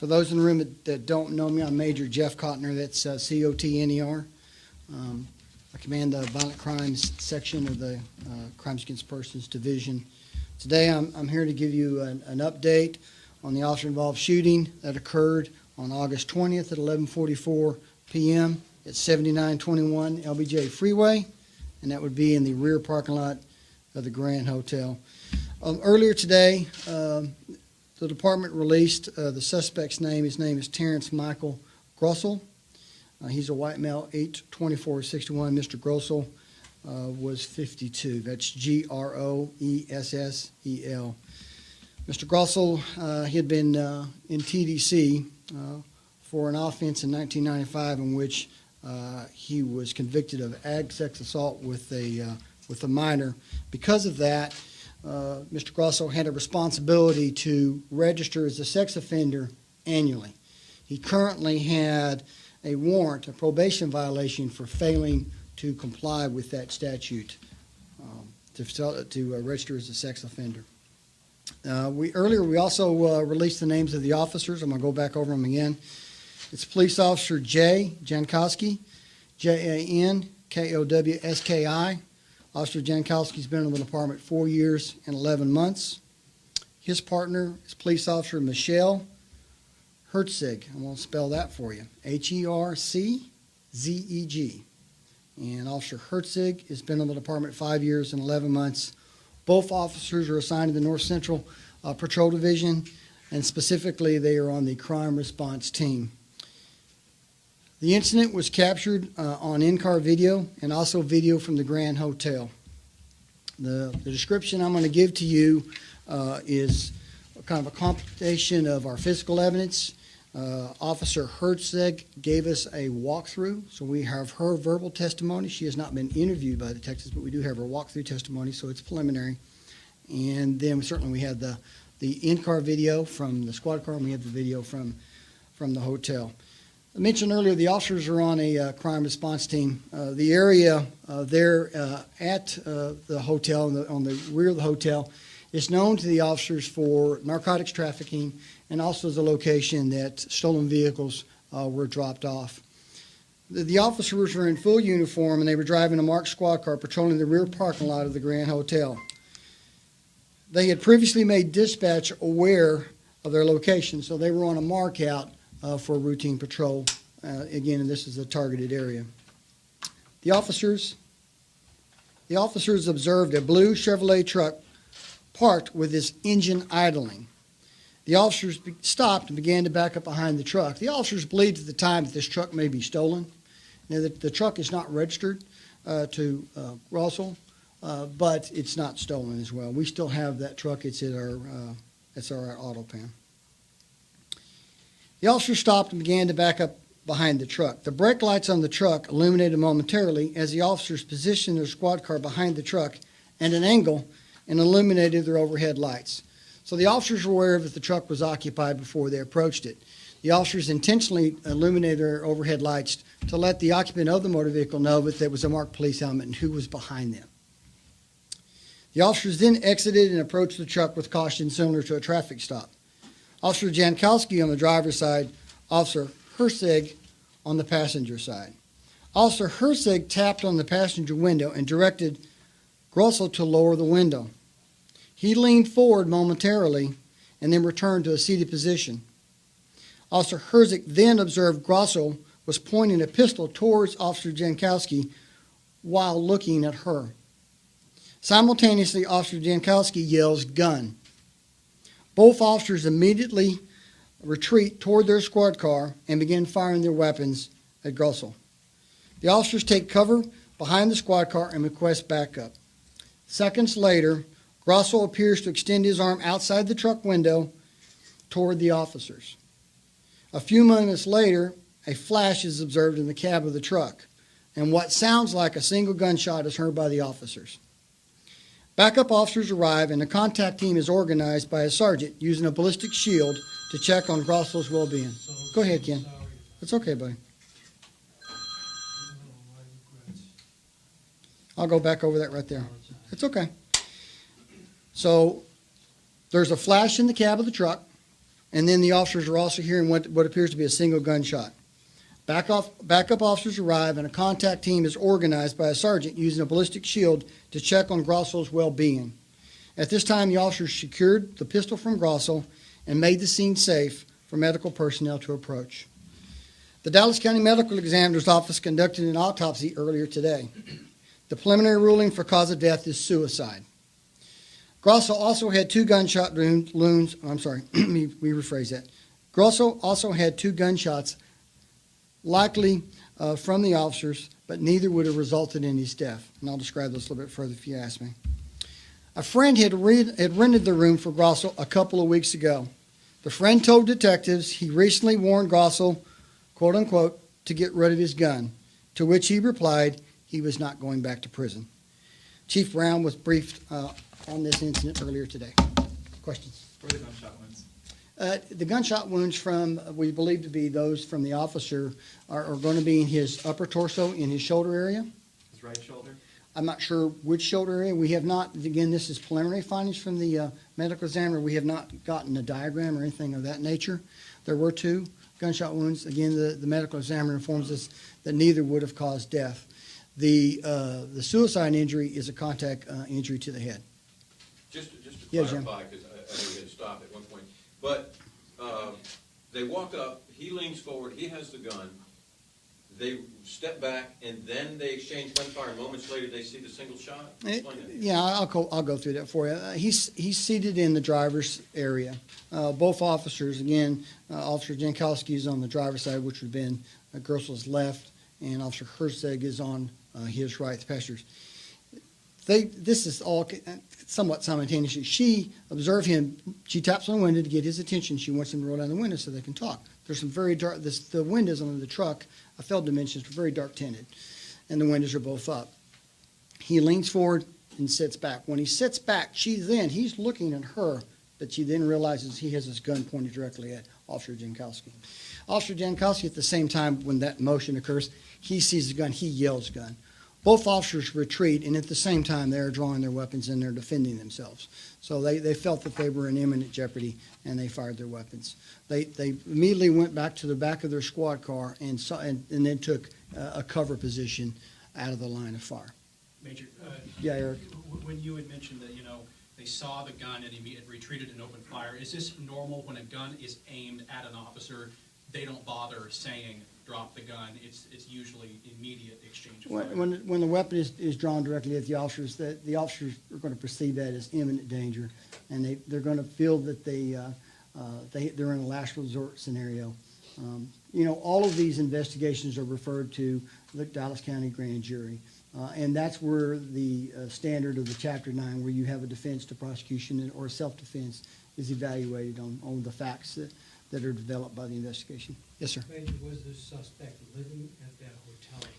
For those in the room that don't know me, I'm Major Jeff Cotner. That's C-O-T-N-E-R. I command the Violent Crimes section of the Crimes Against Persons Division. Today I'm here to give you an update on the officer-involved shooting that occurred on August 20th at 11:44 p.m. at 7921 LBJ Freeway, and that would be in the rear parking lot of the Grand Hotel. Earlier today, the department released the suspect's name. His name is Terrence Michael Grossel. He's a white male, 8/24/61. Mr. Grossel was 52. That's Grossel. Mr. Grossel, he had been in TDC for an offense in 1995 in which he was convicted of ag sex assault with a minor. Because of that, Mr. Grossel had a responsibility to register as a sex offender annually. He currently had a warrant, a probation violation for failing to comply with that statute to register as a sex offender. Earlier we also released the names of the officers. I'm going to go back over them again. It's Police Officer J. Jankowski, Jankowski. Officer Jankowski's been in the department 4 years and 11 months. His partner is Police Officer Michelle Herzeg. I won't spell that for you. Herczeg. And Officer Herzeg has been in the department 5 years and 11 months. Both officers are assigned to the North Central Patrol Division, and specifically they are on the crime response team. The incident was captured on in-car video and also video from the Grand Hotel. The description I'm going to give to you is kind of a compilation of our physical evidence. Officer Herzeg gave us a walkthrough, so we have her verbal testimony. She has not been interviewed by the detectives, but we do have her walkthrough testimony, so it's preliminary. And then certainly we had the in-car video from the squad car, and we have the video from the hotel. I mentioned earlier the officers are on a crime response team. The area there at the hotel, on the rear of the hotel, is known to the officers for narcotics trafficking and also as a location that stolen vehicles were dropped off. The officers were in full uniform and they were driving a marked squad car patrolling the rear parking lot of the Grand Hotel. They had previously made dispatch aware of their location, so they were on a mark out for routine patrol. Again, and this is a targeted area. The officers observed a blue Chevrolet truck parked with its engine idling. The officers stopped and began to back up behind the truck. The officers believed at the time that this truck may be stolen. Now, the truck is not registered to Grossel, but it's not stolen as well. We still have that truck. It's at our auto pan. The officers stopped and began to back up behind the truck. The brake lights on the truck illuminated momentarily as the officers positioned their squad car behind the truck at an angle and illuminated their overhead lights. So the officers were aware that the truck was occupied before they approached it. The officers intentionally illuminated their overhead lights to let the occupant of the motor vehicle know that there was a marked police helmet and who was behind them. The officers then exited and approached the truck with caution similar to a traffic stop. Officer Jankowski on the driver's side, Officer Herzeg on the passenger side. Officer Herzeg tapped on the passenger window and directed Grossel to lower the window. He leaned forward momentarily and then returned to a seated position. Officer Herzeg then observed Grossel was pointing a pistol towards Officer Jankowski while looking at her. Simultaneously, Officer Jankowski yells, "Gun." Both officers immediately retreat toward their squad car and begin firing their weapons at Grossel. The officers take cover behind the squad car and request backup. Seconds later, Grossel appears to extend his arm outside the truck window toward the officers. A few moments later, a flash is observed in the cab of the truck, and what sounds like a single gunshot is heard by the officers. Backup officers arrive, and the contact team is organized by a sergeant using a ballistic shield to check on Grossel's well-being. Go ahead, Ken. It's okay, buddy. I'll go back over that right there. It's okay. So there's a flash in the cab of the truck, And then the officers are also hearing what appears to be a single gunshot. Backup officers arrive, and a contact team is organized by a sergeant using a ballistic shield to check on Grosso's well-being. At this time, the officers secured the pistol from Grosso and made the scene safe for medical personnel to approach. The Dallas County Medical Examiner's Office conducted an autopsy earlier today. The preliminary ruling for cause of death is suicide. Grosso also had two gunshot wounds. I'm sorry, let me rephrase that. Grosso also had two gunshots, likely from the officers, but neither would have resulted in his death. And I'll describe this a little bit further if you ask me. A friend had rented the room for Grosso a couple of weeks ago. The friend told detectives he recently warned Grosso, quote unquote, to get rid of his gun, to which he replied he was not going back to prison. Chief Brown was briefed on this incident earlier today. Questions? Where are the gunshot wounds? The gunshot wounds from, we believe to be those from the officer, are going to be in his upper torso, in his shoulder area. His right shoulder? I'm not sure which shoulder area. We have not, again, this is preliminary findings from the medical examiner. We have not gotten a diagram or anything of that nature. There were two gunshot wounds. Again, the medical examiner informs us that neither would have caused death. The suicide injury is a contact injury to the head. Just to clarify, because I know you had to stop at one point, but they walk up, he leans forward, he has the gun, they step back, and then they exchange gunfire, and moments later they see the single shot? Explain that. Yeah, I'll go through that for you. He's seated in the driver's area. Both officers, again, Officer Jankowski is on the driver's side, which would have been Grosso's left, and Officer Herzeg is on his right, the passengers. This is all somewhat simultaneously. She observed him. She taps on the window to get his attention. She wants him to roll down the window so they can talk. There's some very dark, the windows on the truck, I failed to mention, are very dark tinted, and the windows are both up. He leans forward and sits back. When he sits back, he's looking at her, but she then realizes he has his gun pointed directly at Officer Jankowski. Officer Jankowski, at the same time when that motion occurs, he sees the gun, he yells gun. Both officers retreat, and at the same time, they're drawing their weapons and they're defending themselves. So they felt that they were in imminent jeopardy, and they fired their weapons. They immediately went back to the back of their squad car and then took a cover position out of the line of fire. Major, Yeah, Eric. when you had mentioned that, they saw the gun and he retreated and opened fire, is this normal when a gun is aimed at an officer? They don't bother saying, drop the gun. It's usually immediate exchange of fire. When the weapon is drawn directly at the officers, the officers are going to perceive that as imminent danger, and they're going to feel that they're in a last resort scenario. All of these investigations are referred to the Dallas County Grand Jury, and that's where the standard of the Chapter 9, where you have a defense to prosecution or self-defense, is evaluated on the facts that are developed by the investigation. Yes, sir. Major, was the suspect living at that hotel at the time?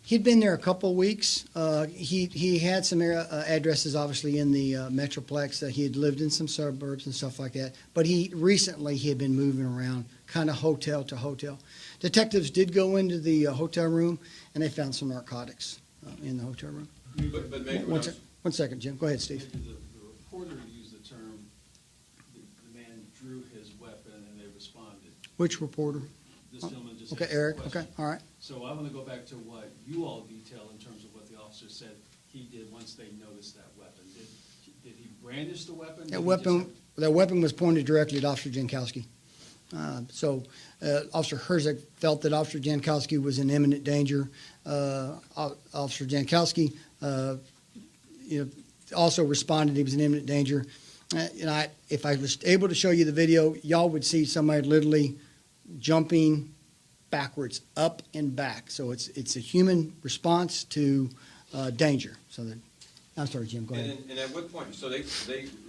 He'd been there a couple of weeks. He had some addresses, obviously, in the Metroplex. He had lived in some suburbs and stuff like that. But he had been moving around, kind of hotel to hotel. Detectives did go into the hotel room, and they found some narcotics in the hotel room. But Major, One second, Jim. Go ahead, Steve. The reporter used the term, the man drew his weapon and they responded. Which reporter? This gentleman just Okay, asked the Eric. question. Okay, all right. So I want to go back to what you all detail in terms of what the officer said he did once they noticed that weapon. Did he brandish the weapon? That weapon was pointed directly at Officer Jankowski. Officer Herzeg felt that Officer Jankowski was in imminent danger. Officer Jankowski also responded he was in imminent danger. If I was able to show you the video, y'all would see somebody literally jumping backwards, up and back. So it's a human response to danger. I'm sorry, Jim, go ahead. And at what point, so they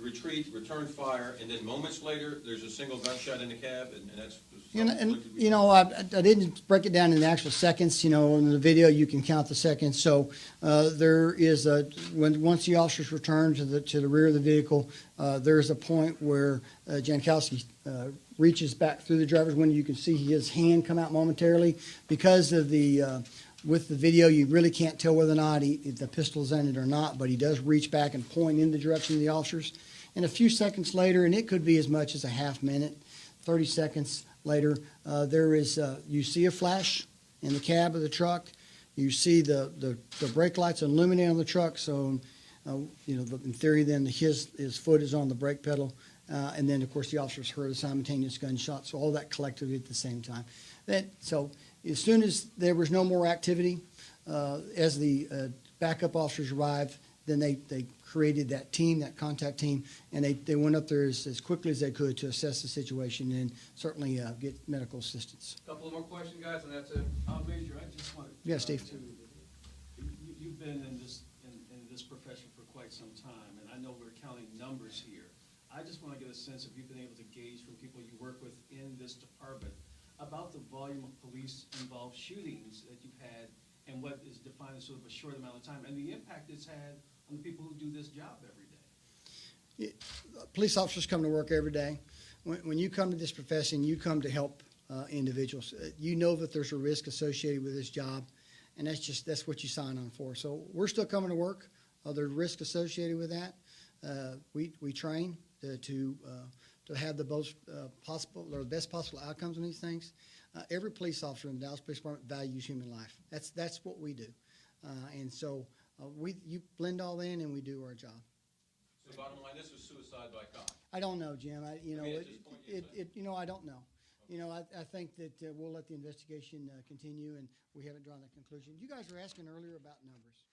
retreat, return fire, and then moments later, there's a single gunshot in the cab, and that's... I didn't break it down in the actual seconds. In the video, you can count the seconds. So there is once the officers return to the rear of the vehicle, there's a point where Jankowski reaches back through the driver's window. You can see his hand come out momentarily. Because of with the video, you really can't tell whether or not the pistol's in it or not, but he does reach back and point in the direction of the officers. And a few seconds later, and it could be as much as a half minute, 30 seconds later, there is, you see a flash in the cab of the truck. You see the brake lights illuminate on the truck, so, in theory, then his foot is on the brake pedal. And then, of course, the officers heard a simultaneous gunshot, so all that collectively at the same time. So as soon as there was no more activity, as the backup officers arrived, then they created that team, that contact team, and they went up there as quickly as they could to assess the situation and certainly get medical assistance. Couple of more questions, guys, and that's it. Major, I just wanted. Yeah, Steve. You've been in this profession for quite some time, and I know we're counting numbers here. I just want to get a sense if you've been able to gauge from people you work with in this department about the volume of police-involved shootings that you've had and what is defined as sort of a short amount of time, and the impact it's had on the people who do this job every day. Police officers come to work every day. When you come to this profession, you come to help individuals. You know that there's a risk associated with this job, and that's what you sign on for. So we're still coming to work. There's risk associated with that. We train to have the most possible or best possible outcomes on these things. Every police officer in the Dallas Police Department values human life. That's what we do, and so you blend all in and we do our job. So bottom line, this was suicide by cop. I don't know, Jim. I don't know. Okay. I think that we'll let the investigation continue, and we haven't drawn that conclusion. You guys were asking earlier about numbers.